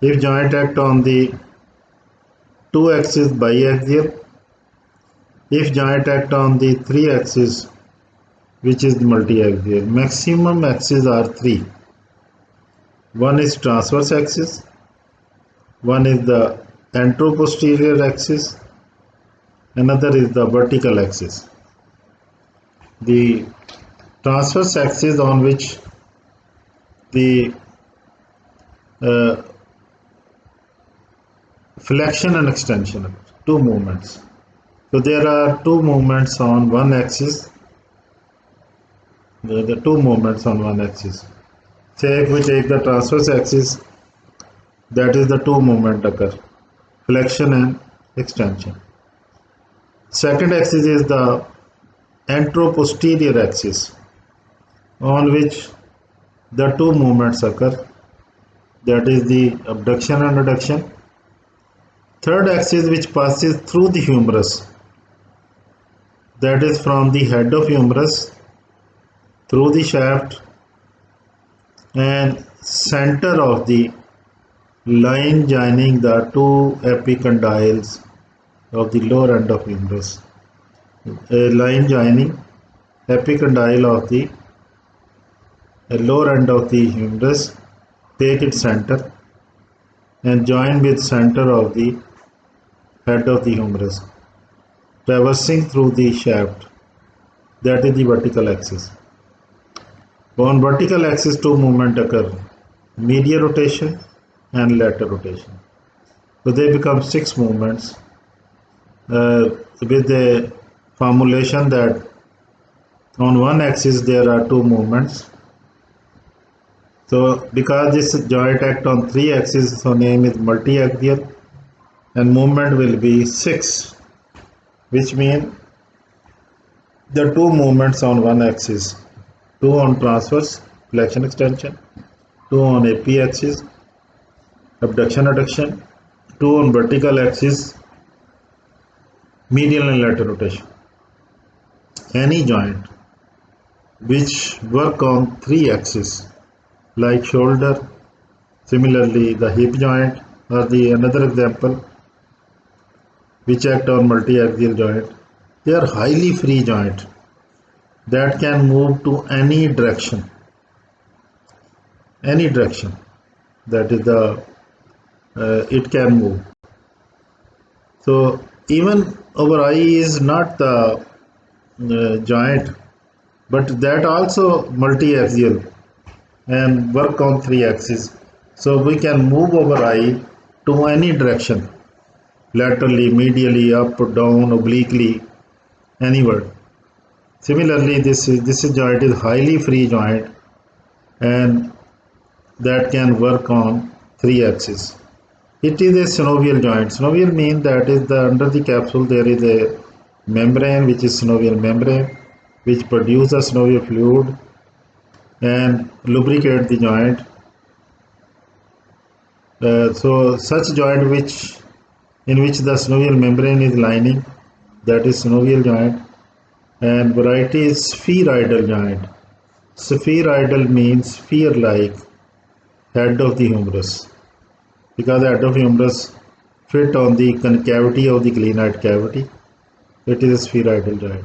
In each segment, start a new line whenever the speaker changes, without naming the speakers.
If joint act on the two axis biaxial, if joint act on the three axis, which is multi-axial. Maximum axes are three. One is transverse axis, one is the anteroposterior axis, another is the vertical axis. The transverse axis on which the uh, flexion and extension, two movements. So there are two movements on one axis. There are the two movements on one axis. Say if we take the transverse axis, that is the two movement occur, flexion and extension. Second axis is the anteroposterior axis on which the two movements occur, that is the abduction and adduction. Third axis which passes through the humerus, that is from the head of humerus through the shaft and center of the line joining the two epicondyles of the lower end of humerus. A line joining epicondyle of the lower end of the humerus, take its center and join with center of the head of the humerus, traversing through the shaft, that is the vertical axis. On vertical axis, two movements occur, medial rotation and lateral rotation. So they become six movements with a formulation that on one axis there are two movements. So because this joint act on three axes, so name is multi-axial and movement will be six, which means the two movements on one axis, two on transverse, flexion extension, two on AP axis, abduction adduction, two on vertical axis, medial and lateral rotation. Any joint which work on three axes, like shoulder, similarly the hip joint, or the another example which act on multi-axial joint, they are highly free joint that can move to any direction, that is the it can move. So even our eye is not the joint, but that also multi-axial and work on three axes. So we can move our eye to any direction, laterally, medially, up, down, obliquely, anywhere. Similarly, this joint is highly free joint and that can work on three axes. It is a synovial joint. Synovial means that is the under the capsule there is a membrane which is synovial membrane which produce the synovial fluid and lubricate the joint. So such joint in which the synovial membrane is lining, that is synovial joint, and variety is spheroidal joint. Spheroidal means sphere-like head of the humerus, because the head of humerus fit on the concavity of the glenoid cavity. It is a spheroidal joint.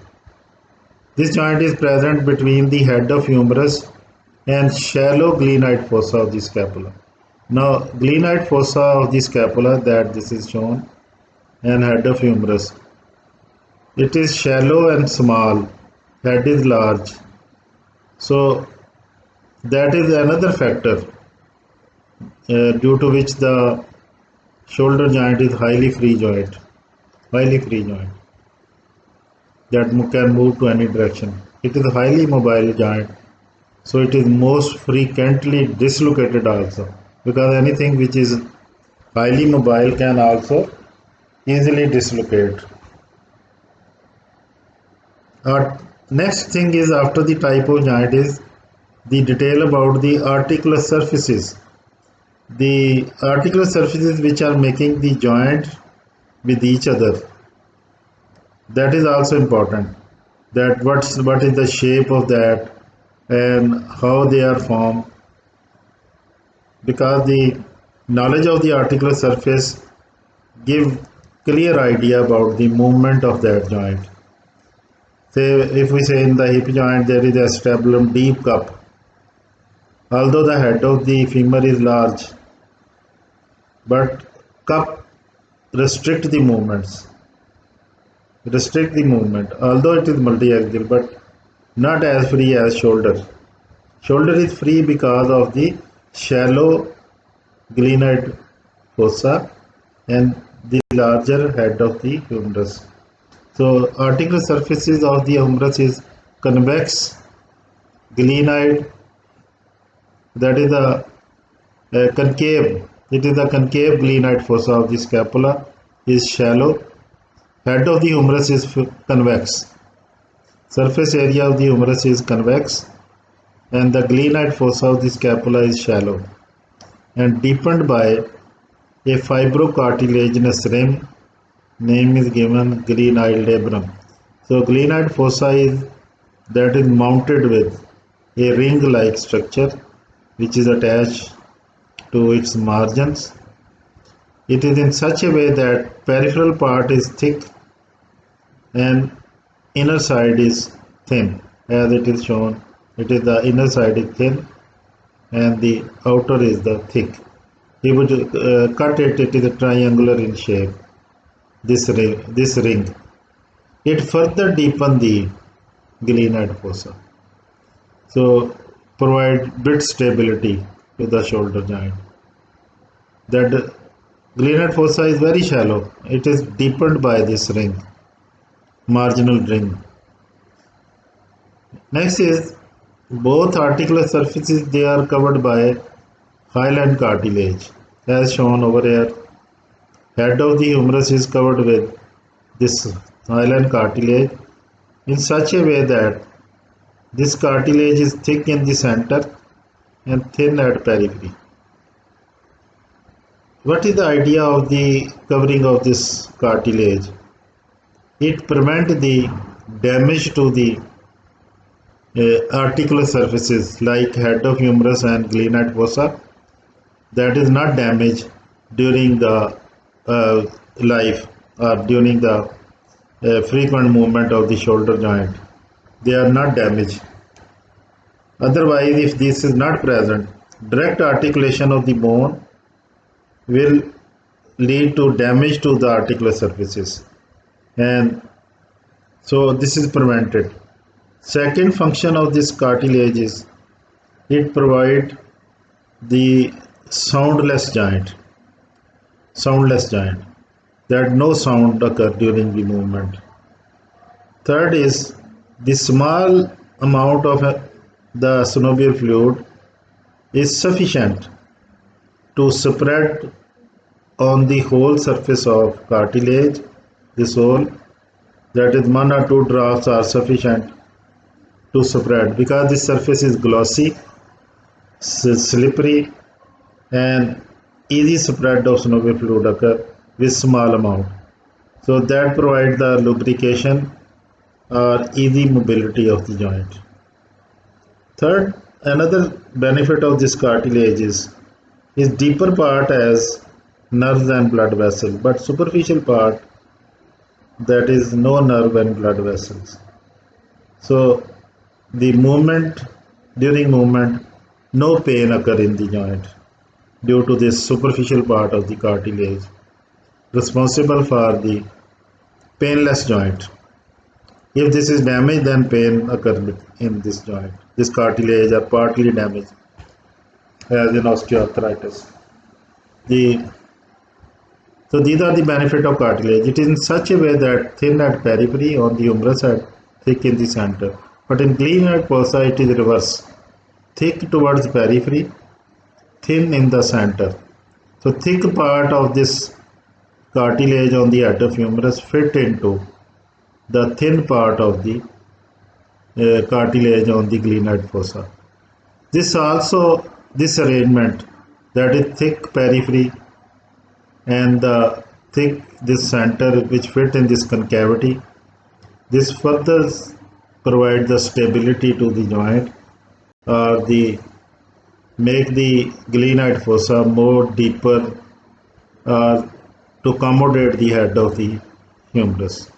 This joint is present between the head of humerus and shallow glenoid fossa of the scapula. Now, glenoid fossa of the scapula, that this is shown, and head of humerus. It is shallow and small, head is large. So, that is another factor due to which the shoulder joint is highly free joint that can move to any direction. It is a highly mobile joint, so it is most frequently dislocated also, because anything which is highly mobile can also easily dislocate. Next thing is, after the type of joint, is the detail about the articular surfaces. The articular surfaces which are making the joint with each other, that is also important. that what is the shape of that and how they are formed, because the knowledge of the articular surface give clear idea about the movement of that joint. Say if we say in the hip joint there is a acetabulum deep cup, although the head of the femur is large, but cup restrict the movements, restrict the movement, although it is multi-axial, but not as free as shoulder. Shoulder is free because of the shallow glenoid fossa and the larger head of the humerus. So articular surfaces of the humerus is convex, glenoid, that is the concave. It is the concave glenoid fossa of the scapula is shallow. Head of the humerus is convex. Surface area of the humerus is convex, and the glenoid fossa of the scapula is shallow and deepened by a fibrocartilaginous rim. Name is given glenoid labrum. So glenoid fossa is that is mounted with a ring-like structure which is attached to its margins. It is in such a way that peripheral part is thick and inner side is thin, as it is shown. It is the inner side is thin and the outer is the thick. If we cut it, it is a triangular in shape. This ring, it further deepens the glenoid fossa. So provide bit stability to the shoulder joint. That glenoid fossa is very shallow. It is deepened by this ring, marginal ring. Next is both articular surfaces, they are covered by hyaline cartilage, as shown over here. Head of the humerus is covered with this hyaline cartilage in such a way that this cartilage is thick in the center and thin at periphery. What is the idea of the covering of this cartilage? It prevents the damage to the articular surfaces like head of humerus and glenoid fossa, that is not damaged during the life or during the frequent movement of the shoulder joint. They are not damaged. Otherwise, if this is not present, direct articulation of the bone will lead to damage to the articular surfaces, and so this is prevented. Second function of this cartilage is it provides the soundless joint, that no sound occur during the movement. Third is the small amount of the synovial fluid is sufficient to spread on the whole surface of cartilage. This whole, that is 1 or 2 drops are sufficient to spread, because this surface is glossy, slippery, and easy spread of synovial fluid occur with small amount. So that provides the lubrication or easy mobility of the joint. Third, another benefit of this cartilage is deeper part as nerves and blood vessels, but superficial part, that is no nerve and blood vessels. So the during movement, no pain occur in the joint due to this superficial part of the cartilage responsible for the painless joint. If this is damaged, then pain occurs in this joint. This cartilage are partly damaged, as in osteoarthritis. So these are the benefit of cartilage. It is in such a way that thin at periphery on the humerus side, thick in the center. But in glenoid fossa, it is reverse. Thick towards periphery, thin in the center. So thick part of this cartilage on the head of humerus fit into the thin part of the cartilage on the glenoid fossa. This arrangement, that is thick periphery and the thick this center which fit in this concavity, this further provide the stability to the joint or the make the glenoid fossa more deeper or to accommodate the head of the humerus.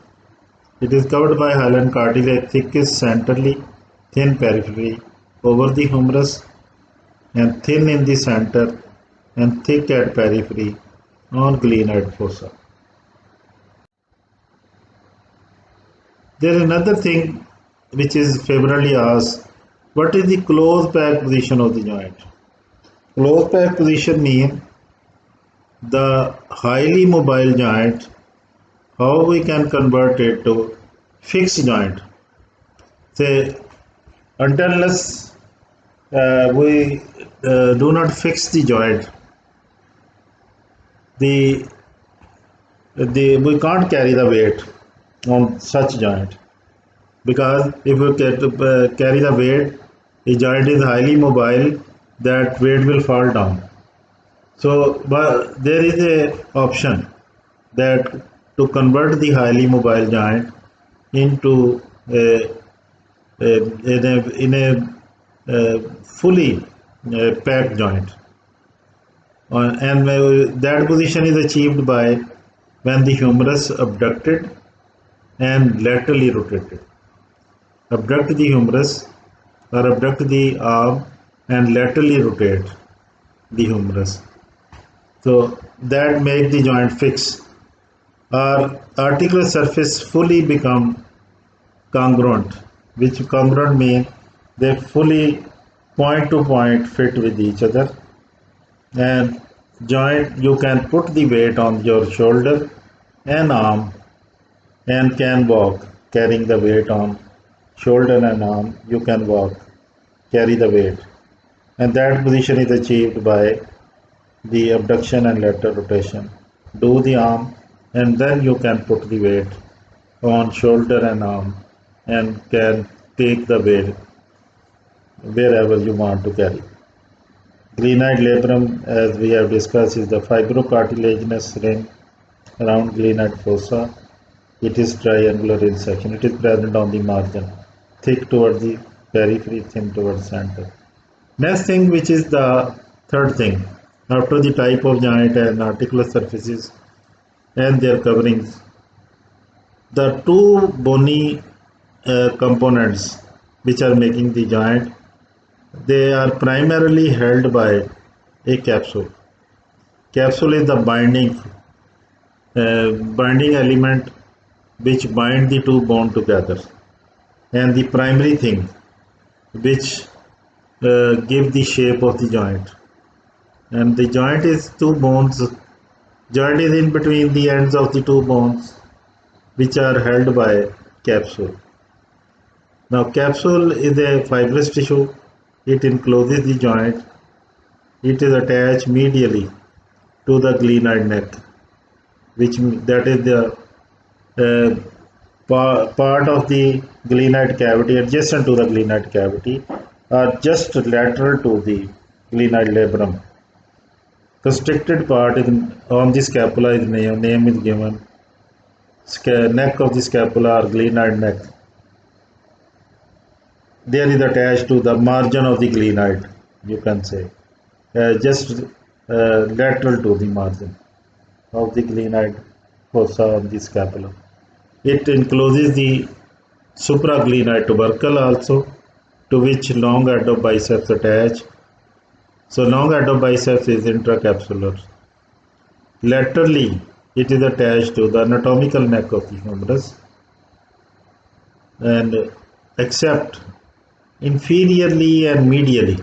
It is covered by hyaline cartilage, thickest centrally, thin periphery over the humerus and thin in the center and thick at periphery on glenoid fossa. There is another thing which is frequently asked, what is the close back position of the joint? Close back position means the highly mobile joint, how we can convert it to fixed joint. Say, unless we do not fix the joint, the we can't carry the weight on such joint, because if we carry the weight, the joint is highly mobile, that weight will fall down. So, but there is a option that to convert the highly mobile joint into a fully packed joint. And that position is achieved by when the humerus abducted and laterally rotated. Abduct the humerus or abduct the arm and laterally rotate the humerus. So that make the joint fix. Our articular surface fully become congruent, which congruent means they fully point to point fit with each other, and joint you can put the weight on your shoulder and arm and can walk carrying the weight on shoulder and arm. You can walk, carry the weight, and that position is achieved by the abduction and lateral rotation. Do the arm and then you can put the weight on shoulder and arm and can take the weight wherever you want to carry. Glenoid labrum, as we have discussed, is the fibrocartilaginous ring around glenoid fossa. It is triangular in section. It is present on the margin, thick towards the periphery, thin towards center. Next thing, which is the third thing, after the type of joint and articular surfaces and their coverings, the two bony components which are making the joint, they are primarily held by a capsule. Capsule is the binding element which bind the two bones together, and the primary thing which give the shape of the joint. And the joint is two bones. Joint is in between the ends of the two bones, which are held by capsule. Now, capsule is a fibrous tissue. It encloses the joint. It is attached medially to the glenoid neck, which that is the part of the glenoid cavity adjacent to the glenoid cavity, or just lateral to the glenoid labrum. Constricted part on the scapula is name is given. Neck of the scapula or glenoid neck. There is attached to the margin of the glenoid, you can say, just lateral to the margin of the glenoid fossa on the scapula. It encloses the supraglenoid tubercle also, to which long addobiceps attach. So long addobiceps is intracapsular. Laterally, it is attached to the anatomical neck of the humerus, and except inferiorly and medially,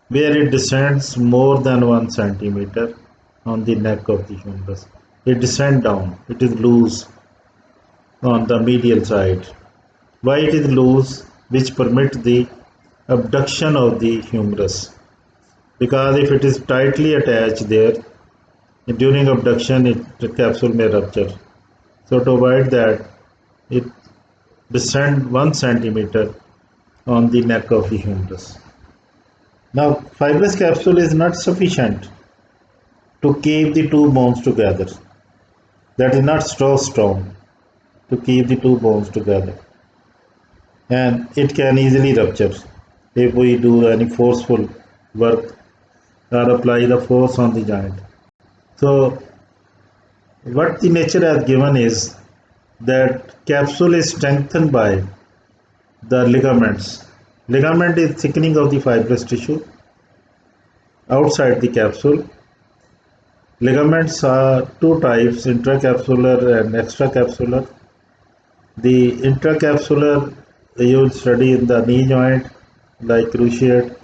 where it descends more than 1 centimeter on the neck of the humerus. It descends down. It is loose on the medial side. Why it is loose? Which permits the abduction of the humerus. Because if it is tightly attached there, during abduction, the capsule may rupture. So to avoid that, it descends 1 centimeter on the neck of the humerus. Now, fibrous capsule is not sufficient to keep the two bones together. That is not so strong to keep the two bones together. and it can easily rupture if we do any forceful work or apply the force on the joint. So what the nature has given is that capsule is strengthened by the ligaments. Ligament is thickening of the fibrous tissue outside the capsule. Ligaments are two types, intracapsular and extracapsular. The intracapsular you will study in the knee joint like cruciate,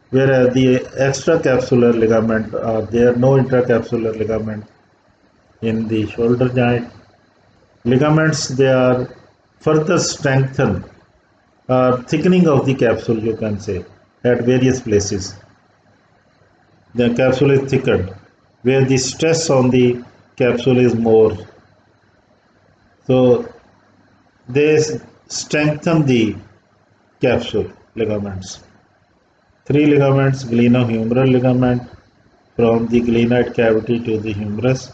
whereas the extracapsular ligament there are no intracapsular ligament in the shoulder joint. Ligaments they are further strengthened thickening of the capsule you can say at various places. The capsule is thickened where the stress on the capsule is more. So they strengthen the capsule ligaments. Three ligaments, glenohumeral ligament from the glenoid cavity to the humerus,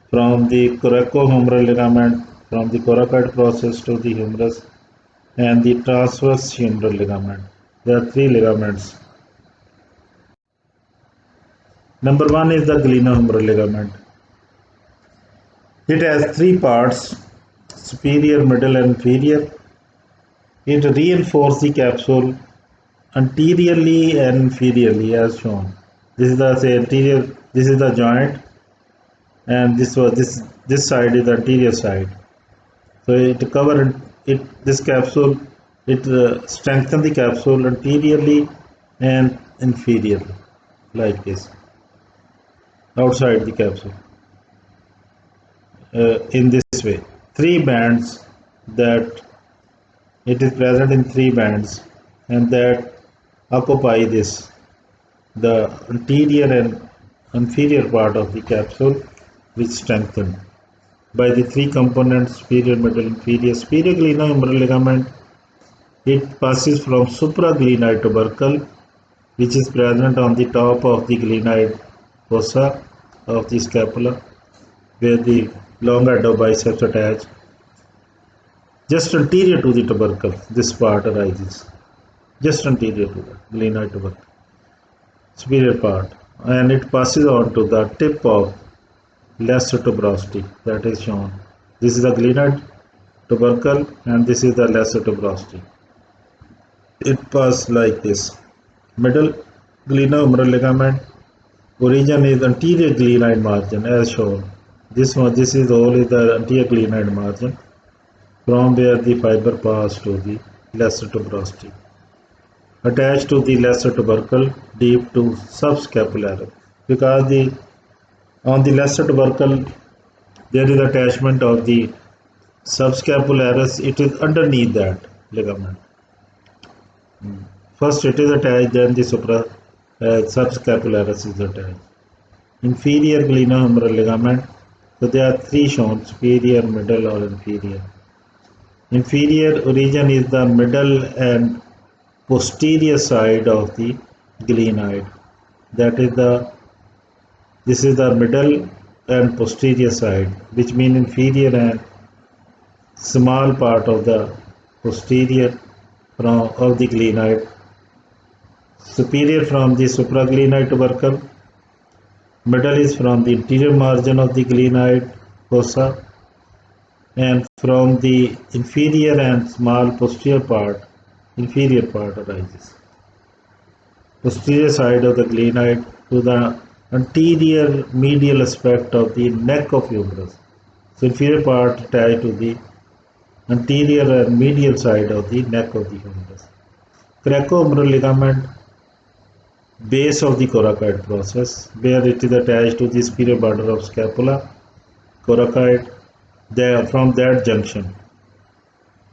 from the coracohumeral ligament from the coracoid process to the humerus, and the transverse humeral ligament. There are three ligaments. Number one is the glenohumeral ligament. It has three parts, superior, middle, and inferior. It reinforces the capsule anteriorly and inferiorly as shown. This is the say anterior. This is the joint, and this side is the anterior side. So it cover it this capsule. It strengthen the capsule anteriorly and inferiorly, like this, outside the capsule. In this way, three bands that it is present in three bands, and that occupy this the anterior and inferior part of the capsule, which strengthened by the three components superior, middle, inferior. Superior glenohumeral ligament it passes from supraglenoid tubercle, which is present on the top of the glenoid fossa of the scapula, where the long biceps attach. Just anterior to the tubercle, this part arises. Just anterior to the glenoid tubercle, superior part, and it passes on to the tip of lesser tuberosity that is shown. This is the glenoid tubercle, and this is the lesser tuberosity. It passes like this. Middle glenohumeral ligament origin is anterior glenoid margin as shown. This is all is the anterior glenoid margin from where the fiber pass to the lesser tuberosity. Attached to the lesser tubercle deep to subscapularis, because the on the lesser tubercle there is attachment of the subscapularis. It is underneath that ligament. First it is attached, then the subscapularis is attached. Inferior glenohumeral ligament. So there are three shown: superior, middle, or inferior. Inferior origin is the middle and posterior side of the glenoid. That is this is the middle and posterior side, which means inferior and small part of the posterior of the glenoid. Superior from the supraglenoid tubercle. Middle is from the interior margin of the glenoid fossa, and from the inferior and small inferior part arises. Posterior side of the glenoid to the anterior medial aspect of the neck of humerus. So inferior part attached to the anterior and medial side of the neck of the humerus. Coracohumeral ligament, base of the coracoid process, where it is attached to the superior border of scapula, coracoid. There, from that junction,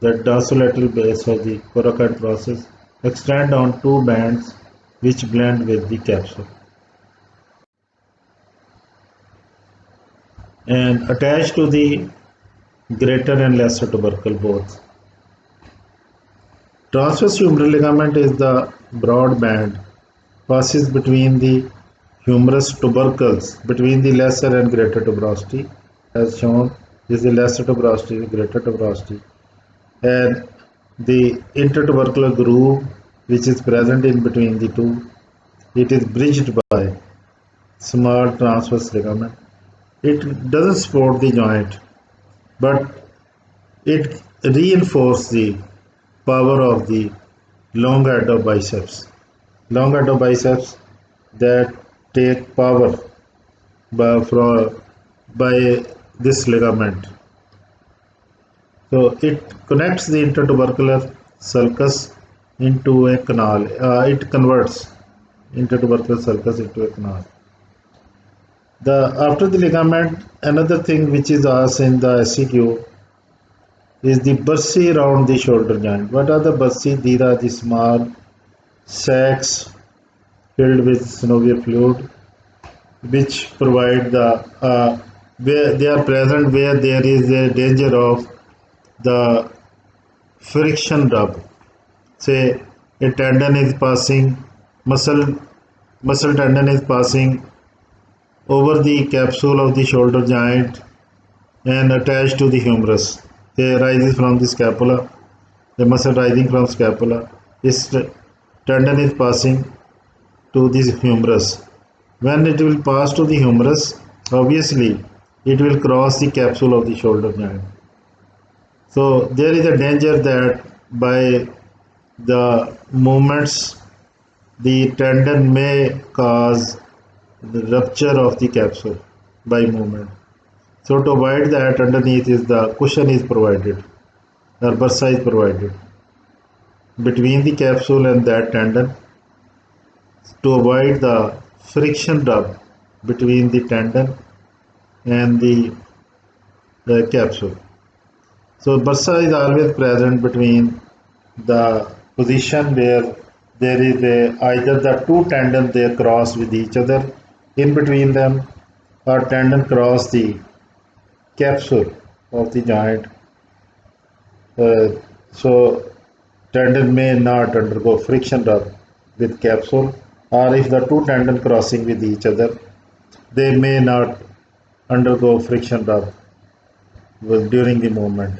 the dorsolateral base of the coracoid process extend on two bands which blend with the capsule and attached to the greater and lesser tubercle both. Transverse humeral ligament is the broad band passes between the humerus tubercles between the lesser and greater tuberosity, as shown. This is the lesser tuberosity, greater tuberosity, and The intertubercular groove, which is present in between the two, it is bridged by small transverse ligament. It doesn't support the joint, but it reinforces the power of the long biceps. Long biceps that take power by this ligament. So it connects the intertubercular sulcus into a canal. It converts intertubercular sulcus into a canal. The after the ligament, another thing which is asked in the SCQ is the bursae around the shoulder joint. What are the bursae? These are the small sacs filled with synovial fluid, which provide the where they are present where there is a danger of the friction rub. Say a tendon is passing, muscle muscle tendon is passing over the capsule of the shoulder joint and attached to the humerus. They rises from the scapula, the muscle rising from scapula. This tendon is passing to the humerus. When it will pass to the humerus, obviously it will cross the capsule of the shoulder joint. So there is a danger that by the movements the tendon may cause the rupture of the capsule by movement. So to avoid that, underneath is the cushion is provided or bursa is provided between the capsule and that tendon to avoid the friction rub between the tendon and the capsule. So bursa is always present between the position where there is either the two tendons they cross with each other in between them or tendon cross the capsule of the joint. So tendon may not undergo friction rub with capsule, or if the two tendon crossing with each other, they may not undergo friction rub during the movement.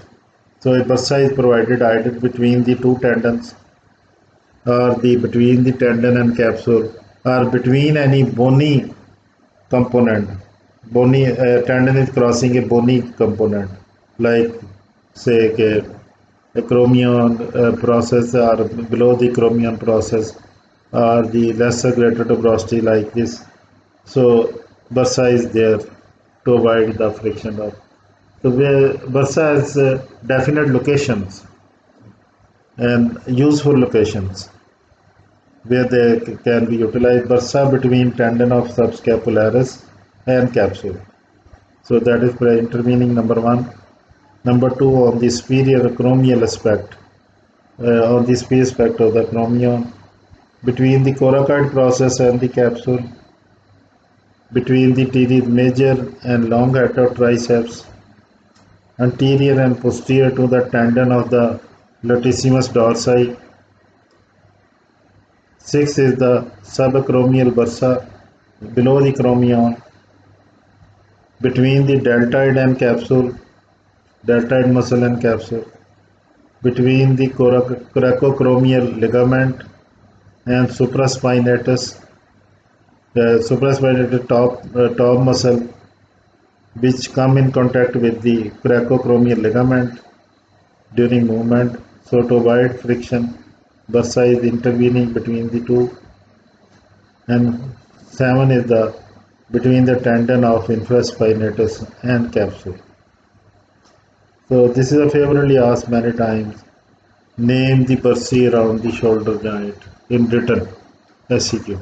So a bursa is provided either between the two tendons or the between the tendon and capsule or between any bony component. Bony tendon is crossing a bony component like say a chromion process or below the chromion process or the lesser greater tuberosity like this. So bursa is there to avoid the friction of. So where bursa has definite locations and useful locations where they can be utilized. Bursa between tendon of subscapularis and capsule. So that is intervening number one. Number two, on the superior acromial aspect, on the superior aspect of the acromion, between the coracoid process and the capsule, between the teres major and long triceps, anterior and posterior to the tendon of the latissimus dorsi. Six is the subacromial bursa below the acromion, between the deltoid and capsule, deltoid muscle and capsule, between the coracoacromial ligament and supraspinatus, the supraspinatus top muscle, which come in contact with the coracoacromial ligament during movement. So to avoid friction, bursa is intervening between the two. And seven is the between the tendon of infraspinatus and capsule. So this is a favorably asked many times. Name the bursae around the shoulder joint in written SCQ.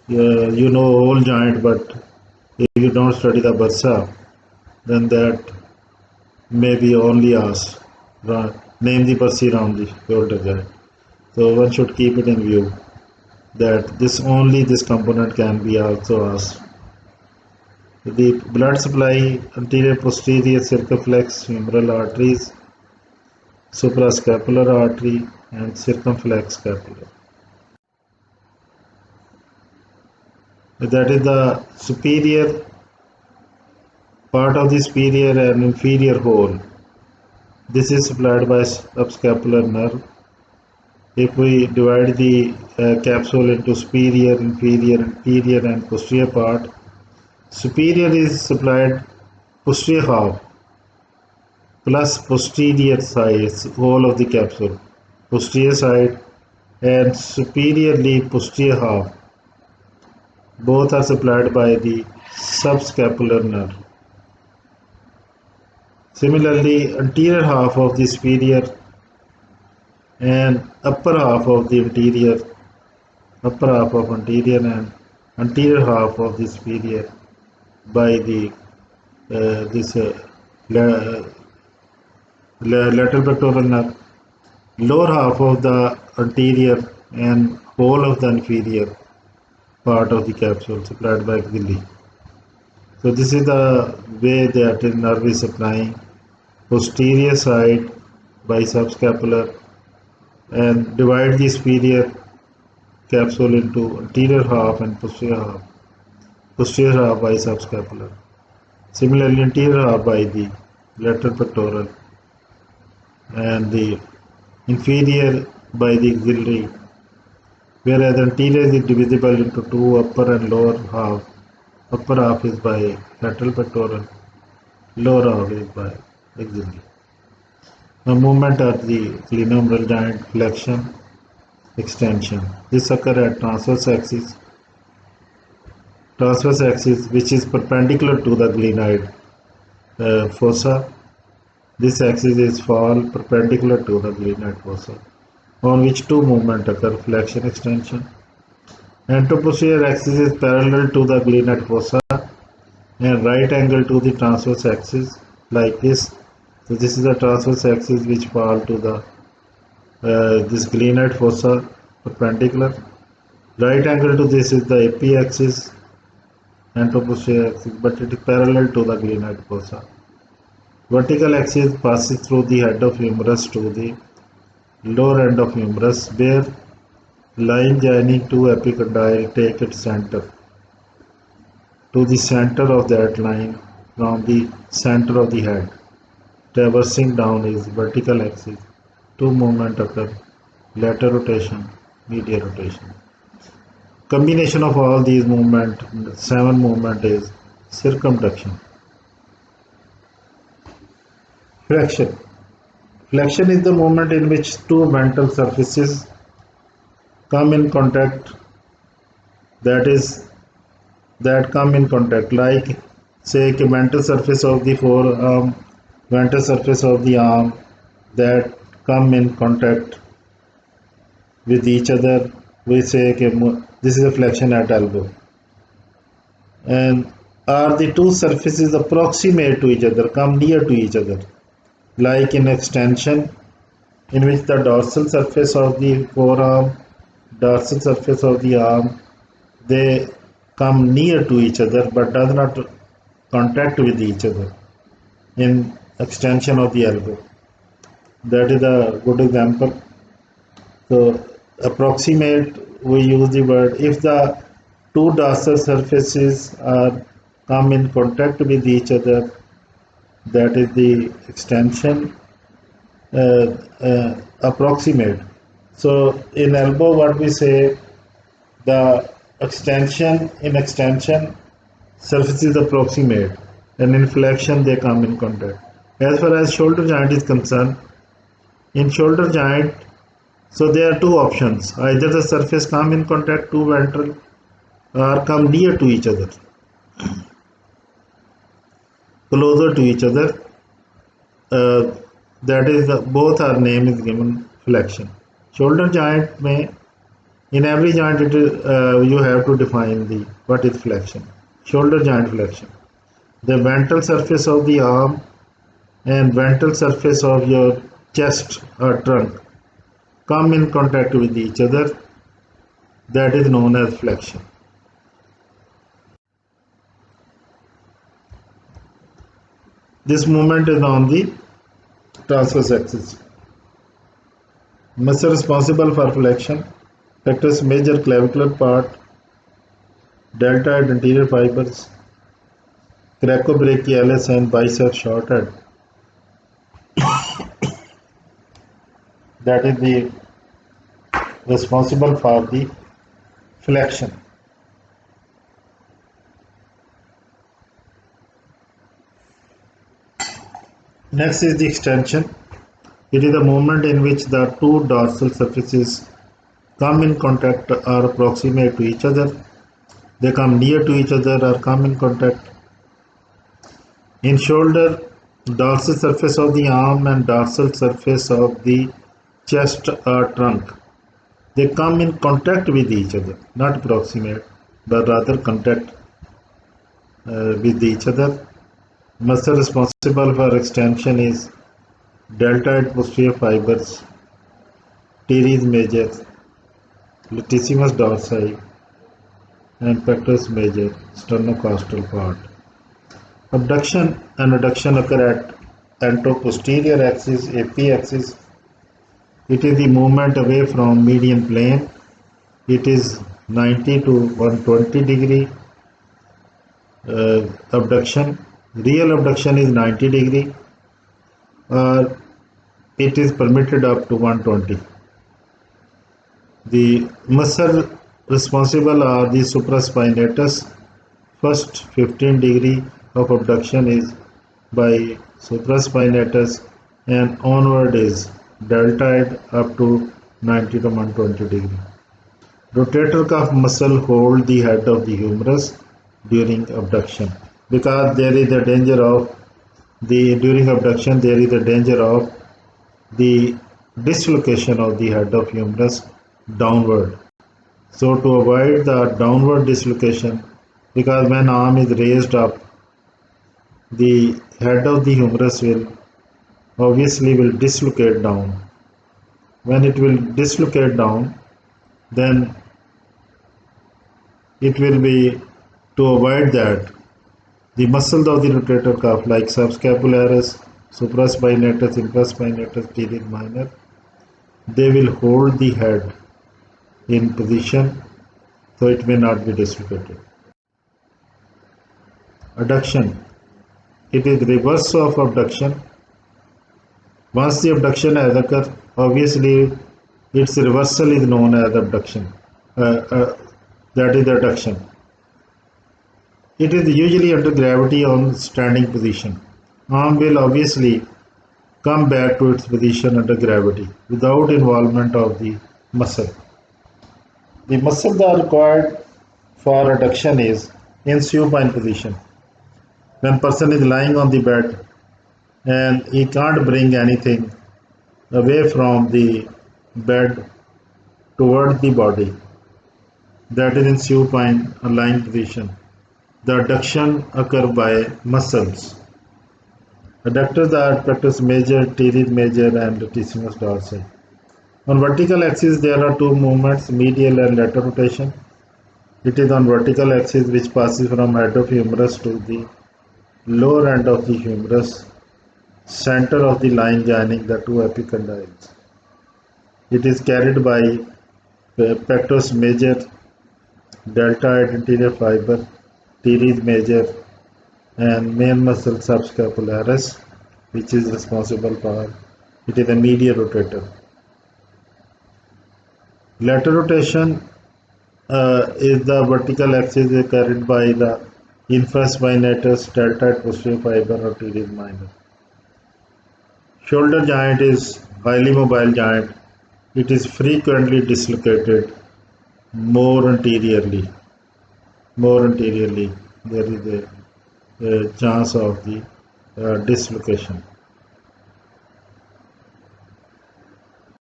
You know whole joint, but if you don't study the bursa, then that may be only asked. Name the bursae around the shoulder joint. So one should keep it in view that this component can be also asked. The blood supply anterior posterior circumflex humeral arteries, suprascapular artery and circumflex scapular. That is the superior part of the superior and inferior whole. This is supplied by subscapular nerve. If we divide the capsule into superior, inferior, anterior and posterior part, superior is supplied posterior half plus posterior side, whole of the capsule, posterior side and superiorly posterior half, both are supplied by the subscapular nerve. Similarly, anterior half of the superior and upper half of the anterior, upper half of anterior and anterior half of the superior by the this la- lateral pectoral nerve, lower half of the anterior and whole of the inferior part of the capsule supplied by axilla. So this is the way that the nerve is supplying posterior side by subscapular and divide the superior capsule into anterior half and posterior half by subscapular. Similarly, anterior half by the lateral pectoral and the inferior by the axillary, whereas anterior is divisible into two, upper and lower half. Upper half is by lateral pectoral, lower half is by axillary. The movement of the glenohumeral joint flexion, extension. This occurs at transverse axis which is perpendicular to the glenoid fossa. This axis is fall perpendicular to the glenoid fossa, on which two movements occur, flexion, extension. Anteroposterior axis is parallel to the glenoid fossa and right angle to the transverse axis, like this. So this is the transverse axis which fall to the this glenoid fossa perpendicular. Right angle to this is the AP axis, anteroposterior axis, but it is parallel to the glenoid fossa. Vertical axis passes through the head of humerus to the lower end of humerus, where line joining two epicondyle take its center. To the center of that line from the center of the head, traversing down is vertical axis. Two movements occur, lateral rotation, medial rotation. Combination of all these movements, 7 movement is circumduction. Flexion. Flexion is the movement in which two ventral surfaces come in contact, that is that come in contact, like say ventral surface of the forearm, ventral surface of the arm, that come in contact with each other. We say this is a flexion at elbow, and are the two surfaces approximate to each other, come near to each other, like in extension, in which the dorsal surface of the forearm, dorsal surface of the arm, they come near to each other but does not contact with each other. In extension of the elbow, that is a good example. So approximate, we use the word if the two dorsal surfaces are come in contact with each other, that is the extension. Approximate. So in elbow, what we say, the extension, in extension surfaces approximate, and in flexion they come in contact. As far as shoulder joint is concerned, in shoulder joint, so there are two options: either the surface come in contact two ventral or come near to each other, closer to each other. uh, that is the both our name is given flexion. Shoulder joint may, in every joint it is, you have to define the what is flexion. Shoulder joint flexion, the ventral surface of the arm and ventral surface of your chest or trunk come in contact with each other, that is known as flexion. This movement is on the transverse axis. Muscle responsible for flexion: factors major clavicular part, deltoid anterior fibers, coracobrachialis and bicep short head. that is the responsible for the flexion. Next is the extension. It is the movement in which the two dorsal surfaces come in contact or approximate to each other. They come near to each other or come in contact. In shoulder, dorsal surface of the arm and dorsal surface of the chest or trunk. They come in contact with each other, not approximate, but rather contact with each other. Muscle responsible for extension is deltoid posterior fibers, teres major, latissimus dorsi, and pectoris major, sternocostal part. Abduction and adduction occur at anteroposterior axis, AP axis. It is the movement away from median plane. It is 90 to 120 degree abduction. Real abduction is 90 degree. It is permitted up to 120. The muscle responsible are the supraspinatus. First 15 degree of abduction is by supraspinatus and onward is deltoid up to 90 to 120 degree. Rotator cuff muscle hold the head of the humerus during abduction because there is a danger of during abduction there is a danger of the dislocation of the head of humerus downward. So to avoid the downward dislocation, because when arm is raised up, the head of the humerus will dislocate down. When it will dislocate down, then it will be to avoid that the muscles of the rotator cuff like subscapularis, supraspinatus, infraspinatus, teres minor, they will hold the head in position so it may not be dislocated. Adduction. It is reverse of abduction. Once the abduction has occurred, obviously its reversal is known as abduction. That is adduction. It is usually under gravity on standing position. Arm will obviously come back to its position under gravity without involvement of the muscle. The muscle that are required for adduction is in supine position. When person is lying on the bed and he can't bring anything away from the bed toward the body, that is in supine or lying position. The adduction occurs by muscles. Adductors are pectoris major, teres major, and latissimus dorsi. On vertical axis, there are two movements, medial and lateral rotation. It is on vertical axis which passes from head of humerus to the lower end of the humerus, center of the line joining the two epicondyles. It is carried by pectoris major, deltoid anterior fiber, teres major, and main muscle subscapularis, which is responsible for it is a medial rotator. Lateral rotation is the vertical axis carried by the infraspinatus, deltoid posterior fiber, or teres minor. Shoulder joint is highly mobile joint. It is frequently dislocated more anteriorly. There is a chance of the dislocation.